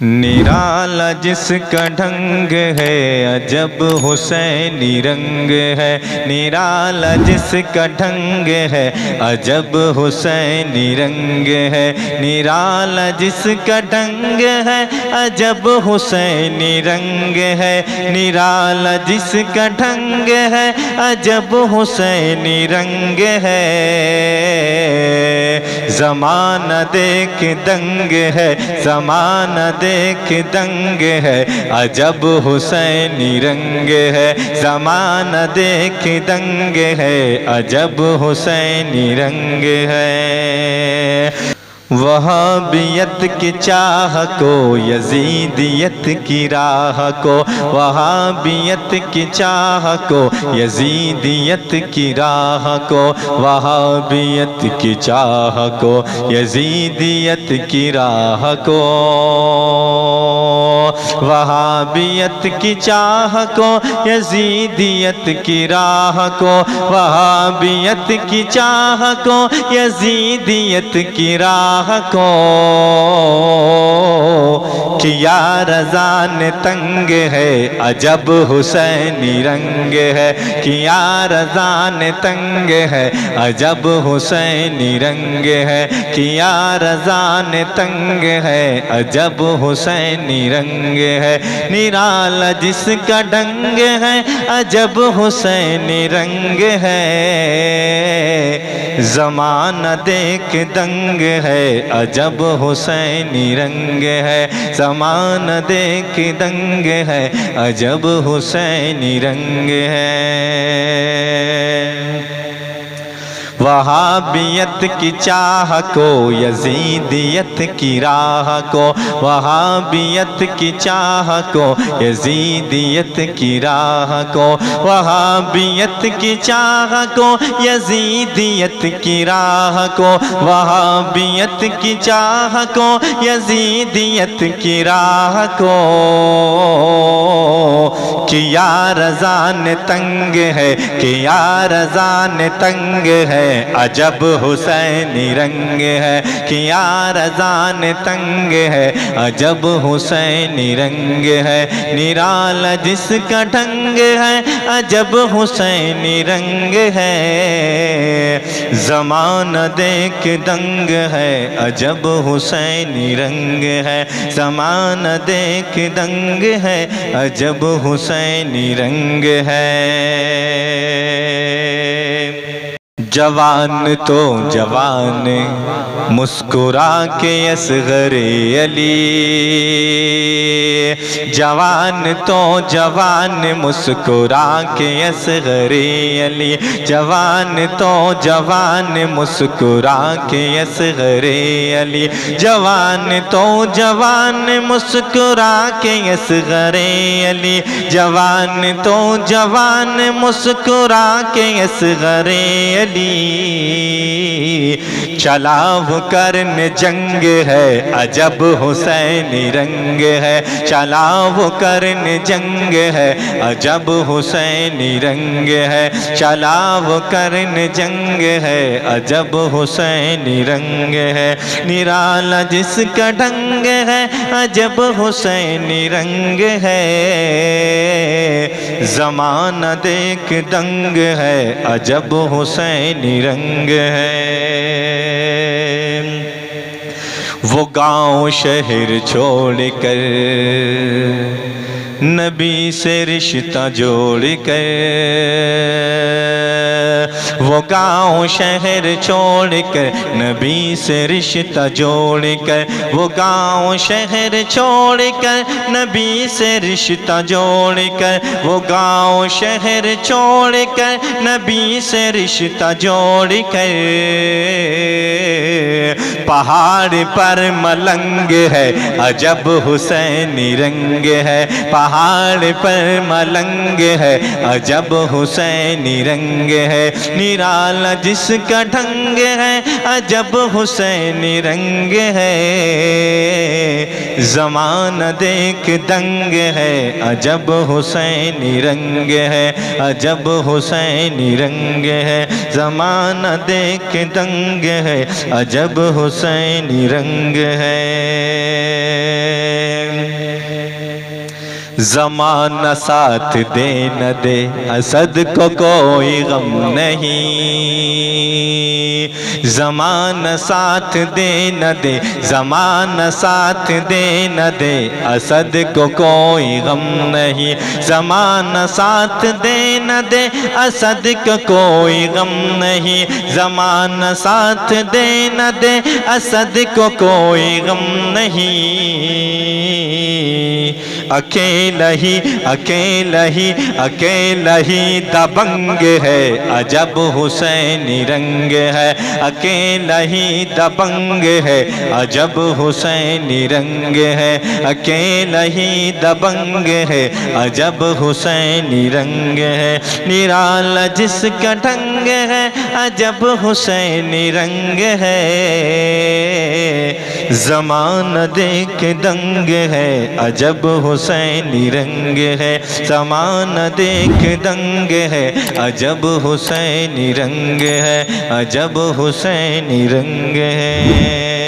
نرالا جس کا ڈھنگ ہے عجب حسینی رنگ ہے، نرالا جس کا ڈھنگ ہے عجب حسینی رنگ ہے، نرالا جس کا ڈھنگ ہے عجب حسینی رنگ ہے، نرالا جس کا ڈھنگ ہے عجب حسینی رنگ ہے، زمانہ دیکھ دنگ ہے، زمانہ دیکھ دنگ ہے عجب حسینی رنگ ہے، زمانہ دیکھ دنگ ہے عجب حسینی رنگ ہے۔ وہابیت کی چاہ کو یزیدیت کی راہ کو، وہابیت کی چاہ کو یزیدیت کی راہ کو، وہابیت کی چاہ کو یزیدیت کی راہ کو، وہابیت کی چاہ کو یزیدیت کی راہ کو، وہابیت کی چاہ کو یزیدیت کی راہ کو، کیا رضان تنگ ہے عجب حسینی رنگ ہے، کیا رضان تنگ ہے عجب حسینی رنگ ہے، کیا رضان تنگ ہے عجب حسینی رنگ ہے، نرالا جس کا ڈھنگ ہے عجب حسینی رنگ ہے، زمانہ دیکھ دنگ ہے عجب حسینی رنگ ہے، زمانہ دیکھ دنگ ہے عجب حسینی رنگ ہے۔ وہابیت کی چاہ کو یزیدیت کی راہ کو، وہابیت کی چاہ کو یزیدیت کی راہ کو، وہابیت کی چاہ کو یزیدیت کی راہ کو، وہابیت کی چاہ کو یزیدیت کی راہ کو، کیا رضان تنگ ہے، کیا رضان تنگ ہے عجب حسینی رنگ ہے، کیا رضان تنگ ہے عجب حسینی رنگ ہے، نرالا جس کا ڈھنگ ہے عجب حسینی رنگ ہے، زمانہ دیکھ دنگ ہے عجب حسینی رنگ ہے، زمانہ دیکھ دنگ ہے عجب حسینی رنگ ہے۔ جوان تو جوان مسکرا کے اصغر علی، جوان تو جوان مسکرا کے اصغر علی، جوان تو جوان مسکرا کے اصغر علی، جوان تو جوان مسکرا کے اصغر علی، جوان تو جوان مسکرا کے اصغر علی، چلا وہ کرن جنگ ہے عجب حسینی رنگ ہے، چلا وہ کرن جنگ ہے عجب حسینی رنگ ہے، چلا وہ کرن جنگ ہے عجب حسینی رنگ ہے، نرالا جس کا ڈھنگ ہے عجب حسینی رنگ ہے، زمانہ دیکھ دنگ ہے عجب حسینی رنگ ہے، وہ گاؤں شہر چھوڑ کر نبی سے رشتہ جوڑ کر، وہ گاؤں شہر چھوڑ کر نبی سے رشتہ جوڑ کر، وہ گاؤں شہر چھوڑ کر نبی سے رشتہ جوڑ کر، وہ گاؤں شہر چھوڑ کر نبی سے رشتہ جوڑ کر، پہاڑ پر ملنگ ہے عجب حسینی رنگ ہے، پہاڑ پر ملنگ ہے عجب حسینی رنگ ہے، نرالا جس کا ڈھنگ ہے عجب حسینی رنگ ہے، زمانہ دیکھ دنگ ہے عجب حسینی رنگ ہے، عجب حسینی رنگ ہے، زمانہ دیکھ دنگ ہے عجب حسینی رنگ ہے۔ زمانہ ساتھ دے نہ دے اسد کو کوئی غم نہیں، زمانہ ساتھ دے نہ دے، زمانہ ساتھ دے نہ دے اسد کو کوئی غم نہیں، زمانہ ساتھ دے نہ دے اسد کو کوئی غم نہیں، زمانہ ساتھ دے نہ دے اسد کو کوئی غم نہیں، اکیلا ہی اکیلا ہی اکیلا ہی دبنگ ہے، عجب حسینی رنگ ہے، اکیلا ہی دبنگ ہے، عجب حسینی رنگ ہے، اکیلا ہی دبنگ ہے، عجب حسینی رنگ ہے، نرالا جس کا ڈھنگ ہے، عجب حسینی رنگ ہے، زمانہ دیکھ دنگ ہے، عجب حسینی رنگ ہے، زمانہ دیکھ دنگ ہے، عجب حسینی رنگ ہے، عجب حسینی رنگ ہے۔